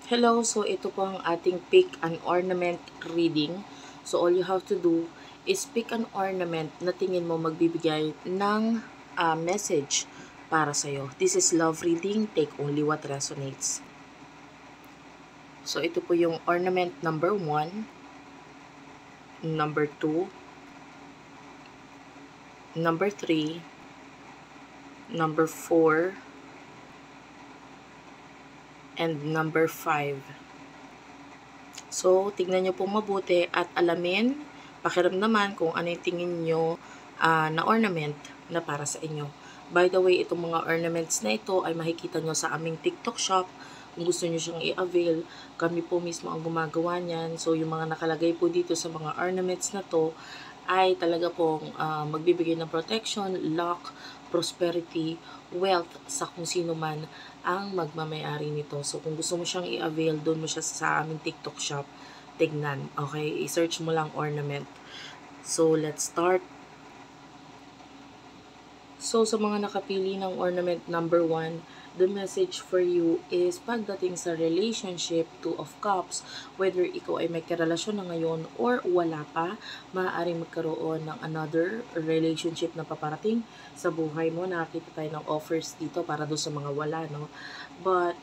Hello, so ito po ang ating pick an ornament reading. So all you have to do is pick an ornament na tingin mo magbibigay ng message para sa'yo. This is love reading, take only what resonates. So ito po yung ornament number 1, number 2, number 3, number 4, and number 5. So, tignan nyo pong mabuti at alamin, pakiramdaman kung ano yung tingin nyo na ornament na para sa inyo. By the way, itong mga ornaments na ito ay makikita nyo sa aming TikTok shop. Kung gusto nyo siyang i-avail, kami po mismo ang gumagawa niyan. So, yung mga nakalagay po dito sa mga ornaments na to ay talaga pong magbibigay ng protection, luck, prosperity, wealth sa kung sino man ang magmamayari nito. So, kung gusto mo siyang i-avail, doon mo siya sa aming TikTok shop. Tignan. Okay? I-search mo lang ornament. So, let's start. So, sa mga nakapili ng ornament number 1, the message for you is pagdating sa relationship, 2 of Cups, whether ikaw ay may karelasyon na ngayon or wala pa, maaaring magkaroon ng another relationship na paparating sa buhay mo. Nakakita tayo ng offers dito para doon sa mga wala, no? But,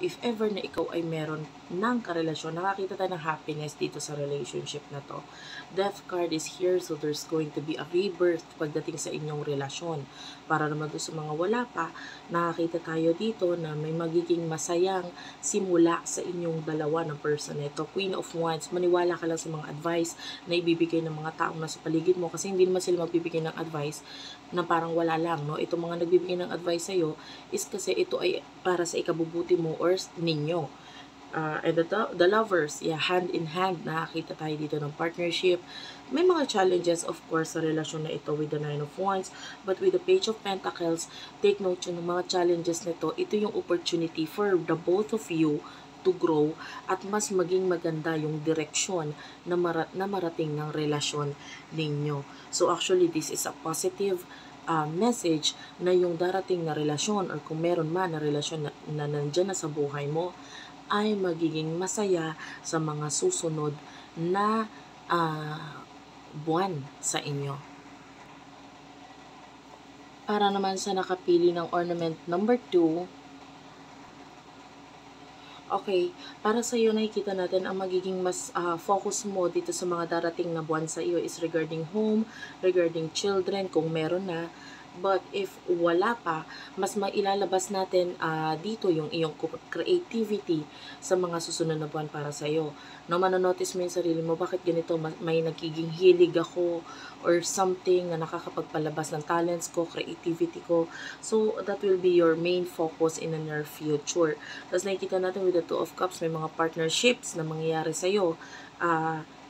if ever na ikaw ay meron ng karelasyon, nakakita tayo ng happiness dito sa relationship na to. Death card is here, so there's going to be a rebirth pagdating sa inyong relasyon. Para naman doon sa mga wala pa, nakakita tayo dito na may magiging masayang simula sa inyong dalawa ng person ito. Queen of Wands, maniwala ka lang sa mga advice na ibibigay ng mga taong nasa paligid mo kasi hindi naman sila magbibigay ng advice na parang wala lang, no? Itong mga nagbibigay ng advice sa'yo is kasi ito ay para sa ikabubuti mo or ninyo. And the lovers, yeah, hand in hand, nakakita tayo dito ng partnership. May mga challenges, of course, sa relasyon na ito with the Nine of Wands, but with the Page of Pentacles, take note yun ng mga challenges nito. Ito yung opportunity for the both of you to grow at mas maging maganda yung direksyon na marating ng relasyon ninyo. So actually, this is a positive message na yung darating na relasyon or kung meron man na relasyon na nandyan na sa buhay mo, ay magiging masaya sa mga susunod na buwan sa inyo. Para naman sa nakapili ng ornament number 2, okay, para sa iyo nakikita natin ang magiging mas focus mo dito sa mga darating na buwan sa iyo is regarding home, regarding children, kung meron na. But if wala pa, mas mailalabas natin dito yung iyong creativity sa mga susunod na buwan para sa iyo. No, manonotice mo yung sarili mo, bakit ganito, may nagiging hilig ako or something na nakakapagpalabas ng talents ko, creativity ko. So, that will be your main focus in the near future. Tapos nakikita natin with the Two of Cups, may mga partnerships na mangyayari sa iyo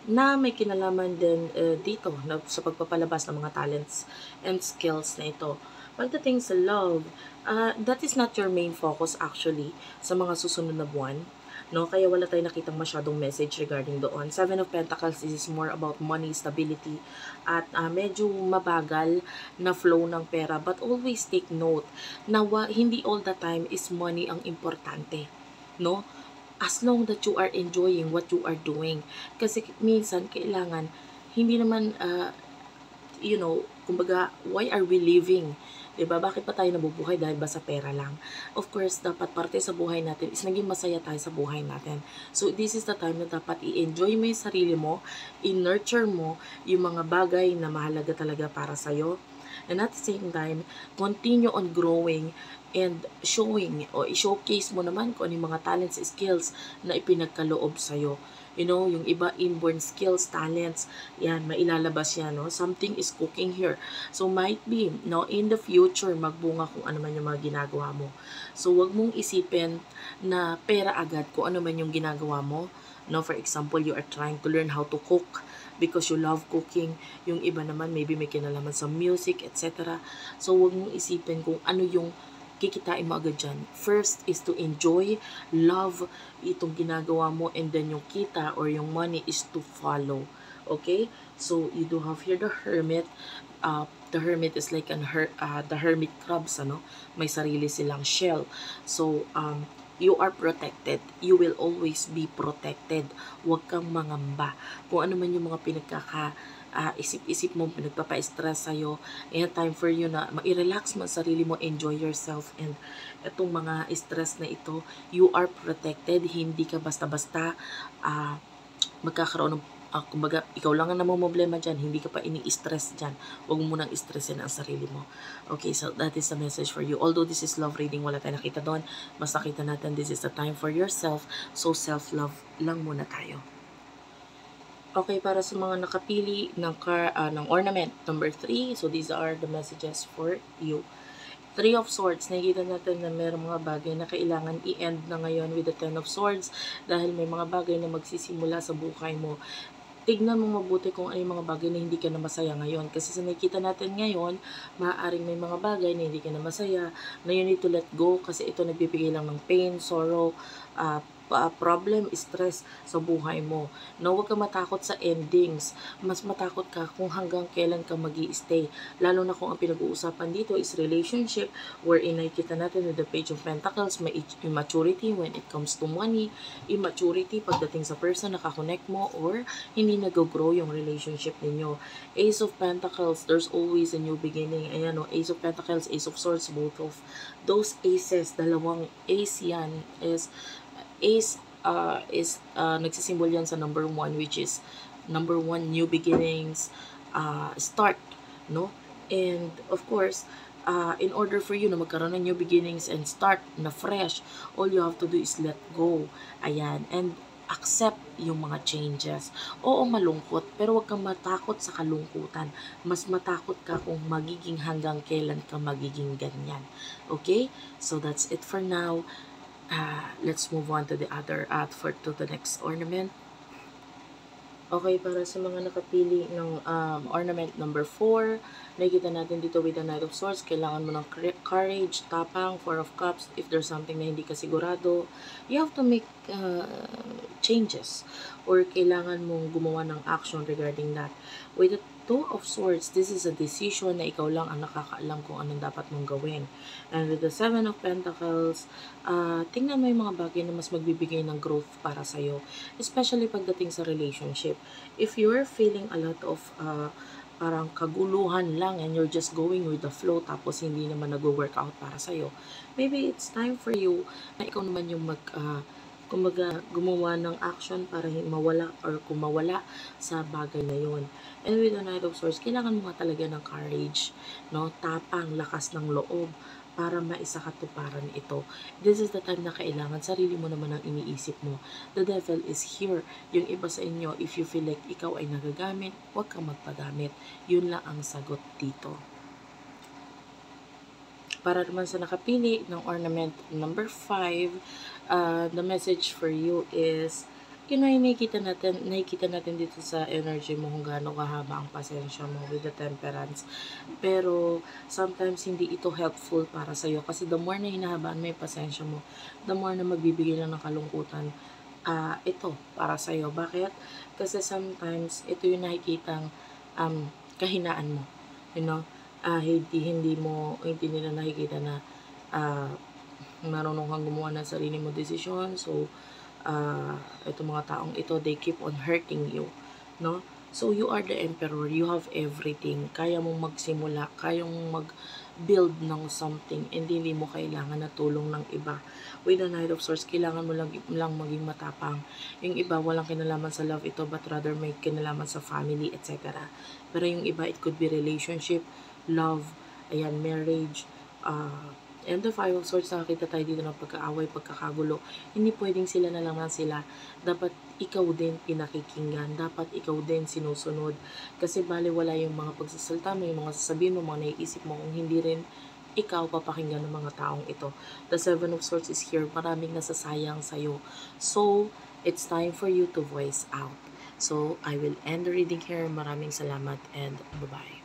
na may kinalaman din dito na, sa pagpapalabas ng mga talents and skills na ito. Pagdating sa love, that is not your main focus actually sa mga susunod na buwan. No, kaya wala tayong nakitang masyadong message regarding doon. Seven of Pentacles, this is more about money, stability, at medyo mabagal na flow ng pera. But always take note na hindi all the time is money ang importante. No? As long that you are enjoying what you are doing. Kasi minsan, kailangan, hindi naman, kumbaga, why are we living? Diba? Bakit pa tayo nabubuhay dahil ba sa pera lang? Of course, dapat parte sa buhay natin is naging masaya tayo sa buhay natin. So, this is the time na dapat i-enjoy mo yung sarili mo, i-nurture mo yung mga bagay na mahalaga talaga para sa'yo. And at the same time, continue on growing and showing o i-showcase mo naman kung ano yung mga talents, skills na ipinagkaloob sa'yo. You know, yung iba inborn skills, talents, yan, mailalabas yan, no? Something is cooking here. So, might be, no, in the future, magbunga kung ano man yung mga ginagawa mo. So, wag mong isipin na pera agad kung ano man yung ginagawa mo. No, for example, you are trying to learn how to cook because you love cooking. Yung iba naman, maybe may kinalaman sa music, etc. So, wag mong isipin kung ano yung kikitain mo agad dyan. First is to enjoy, love itong ginagawa mo, and then yung kita or yung money is to follow. Okay? So, you do have here the Hermit. The Hermit is like the hermit crabs, ano? May sarili silang shell. So, You are protected. You will always be protected. Huwag kang mangamba. Kung ano man yung mga isip-isip mo, pinagpapa-stress sa'yo, and time for you na i-relax mo sarili mo, enjoy yourself, and itong mga stress na ito, you are protected. Hindi ka basta-basta magkakaroon ng kumbaga, ikaw lang ang namumblema dyan, hindi ka pa ini-stress dyan. Huwag mo nang stressin ang sarili mo. Okay, so that is the message for you. Although this is love reading, wala tayong nakita doon. Mas nakita natin, this is the time for yourself. So, self-love lang muna tayo. Okay, para sa mga nakapili ng ornament number 3, so these are the messages for you. 3 of Swords, nakikita natin na mayroong mga bagay na kailangan i-end na ngayon with the 10 of Swords dahil may mga bagay na magsisimula sa buhay mo. Tignan mo mabuti kung ano yung mga bagay na hindi ka na masaya ngayon. Kasi sa nakikita natin ngayon, maaaring may mga bagay na hindi ka na masaya, na you need to let go kasi ito nagbibigay lang ng pain, sorrow, problem, stress sa buhay mo. No, huwag ka matakot sa endings. Mas matakot ka kung hanggang kailan ka magi-stay. Lalo na kung ang pinag-uusapan dito is relationship, wherein nakikita natin with the Page of Pentacles, may immaturity when it comes to money, immaturity pagdating sa person na kakonect mo, or hindi nag-grow yung relationship ninyo. Ace of Pentacles, there's always a new beginning. Ayan o, Ace of Pentacles, Ace of Swords, both of those aces, dalawang ace yan, Ace is nagsisimbol yan sa number 1, which is number 1, new beginnings, start, no? And of course, in order for you na magkaroon ng new beginnings and start na fresh, all you have to do is let go. Ayan, and accept yung mga changes. Oo, malungkot, pero huwag kang matakot sa kalungkutan. Mas matakot ka kung magiging hanggang kailan ka magiging ganyan. Okay? So that's it for now. Let's move on to the other to the next ornament. Okay, para sa mga nakapili ng ornament number 4, nakikita natin dito with the Knight of Swords, kailangan mo ng courage, tapang, 4 of Cups. If there's something na hindi ka sigurado, you have to make changes, or kailangan mong gumawa ng action regarding that. With the 2 of Swords, this is a decision na ikaw lang ang nakakaalam kung anong dapat mong gawin. And with the 7 of Pentacles, tingnan mo yung mga bagay na mas magbibigay ng growth para sa'yo. Especially pagdating sa relationship. If you're feeling a lot of parang kaguluhan lang and you're just going with the flow tapos hindi naman nag-work out para sa'yo, maybe it's time for you na ikaw naman yung kumbaga, gumawa ng action para mawala or kumawala sa bagay na yon. And with the Knight of Swords, kailangan mo nga talaga ng courage, no? Tapang, lakas ng loob para maisakatuparan ito. This is the time na kailangan sarili mo naman ang iniisip mo. The devil is here. Yung iba sa inyo, if you feel like ikaw ay nagagamit, huwag kang magpagamit. Yun lang ang sagot dito. Para naman sa nakapili ng ornament number 5, the message for you is, nakikita natin dito sa energy mo kung gaano kahaba ang pasensya mo with the Temperance. Pero sometimes hindi ito helpful para sa'yo kasi the more na hinahabaan mo yung pasensya mo, the more na magbibigay lang ng kalungkutan ito para sa'yo. Bakit? Kasi sometimes ito yung nakikitang kahinaan mo, you know? Hindi nila nakikita na marunong kang gumawa ng sarili mo desisyon. So, itong mga taong ito, they keep on hurting you, no? So, you are the emperor. You have everything. Kaya mong magsimula, kaya mong mag-build ng something, and hindi mo kailangan na tulong ng iba. With the Knight of Swords, kailangan mo lang maging matapang. Yung iba, walang kinalaman sa love ito, but rather may kinalaman sa family, etc. Pero yung iba, it could be relationship, love, ayan, marriage, and the 5 of Swords, nakakita tayo dito ng pagkaaway, pagkakagulo. Hindi pwedeng sila na lang sila. Dapat ikaw din pinakikinggan. Dapat ikaw din sinusunod. Kasi baliwala yung mga pagsasalta mo, yung mga sasabihin mo, mga naiisip mo, kung hindi rin ikaw papakinggan ng mga taong ito. The 7 of Swords is here. Maraming nasasayang sa'yo. So, it's time for you to voice out. So, I will end the reading here. Maraming salamat and bye-bye.